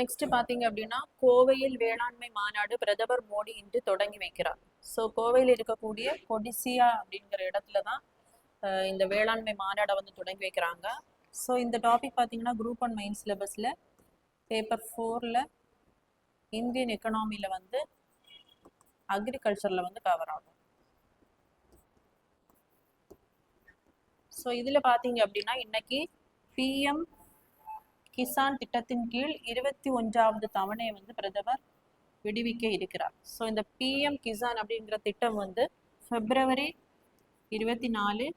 Next பார்த்தீங்க அப்படின்னா கோவையில் வேளாண்மை மாநாடு பிரதமர் மோடி இன்று தொடங்கி வைக்கிறார். ஸோ கோவையில் இருக்கக்கூடிய கொடிசியா அப்படிங்கிற இடத்துல தான் இந்த வேளாண்மை மாநாடை வந்து தொடங்கி வைக்கிறாங்க. ஸோ இந்த டாபிக் பார்த்தீங்கன்னா குரூப் 1 மெயின் சிலபஸில் பேப்பர் 4ல் இந்தியன் எக்கனாமியில் வந்து அக்ரிகல்ச்சரில் வந்து கவர் ஆகும். ஸோ இதில் பார்த்தீங்க அப்படின்னா இன்னைக்கு பிஎம் கிசான் திட்டத்தின் கீழ் 21வது தவணையை வந்து பிரதமர் விடுவிக்க இருக்கிறார். ஸோ இந்த பிஎம் கிசான் அப்படிங்கிற திட்டம் வந்து February 24,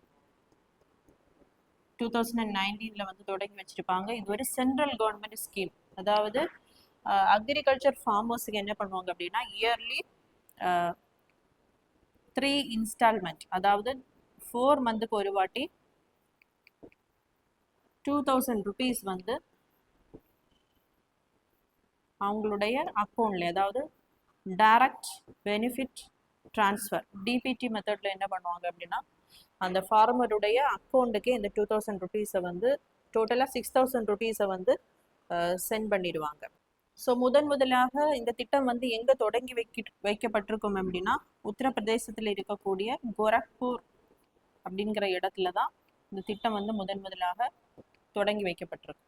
2019 வந்து தொடங்கி வச்சிருப்பாங்க. இது ஒரு சென்ட்ரல் கவர்மெண்ட் ஸ்கீம். அதாவது அக்ரிகல்ச்சர் ஃபார்மர்ஸுக்கு என்ன பண்ணுவாங்க அப்படின்னா இயர்லி 3 இன்ஸ்டால்மெண்ட், அதாவது 4 மந்த்துக்கு ஒரு வாட்டி 2000 rupees வந்து அவங்களுடைய அக்கௌண்ட்ல, அதாவது டைரக்ட் பெனிஃபிட் ட்ரான்ஸ்ஃபர் டிபிடி மெத்தட்ல என்ன பண்ணுவாங்க அப்படின்னா அந்த ஃபார்மருடைய அக்கௌண்ட்டுக்கு இந்த 2000 rupees வந்து டோட்டலாக 6000 rupees வந்து சென்ட் பண்ணிடுவாங்க. ஸோ முதலாக இந்த திட்டம் வந்து எங்கே தொடங்கி வைக்கப்பட்டிருக்கும் அப்படின்னா உத்தரப்பிரதேசத்தில் இருக்கக்கூடிய கோரக்பூர் அப்படிங்கிற இடத்துல தான் இந்த திட்டம் வந்து முதலாக தொடங்கி வைக்கப்பட்டிருக்கு.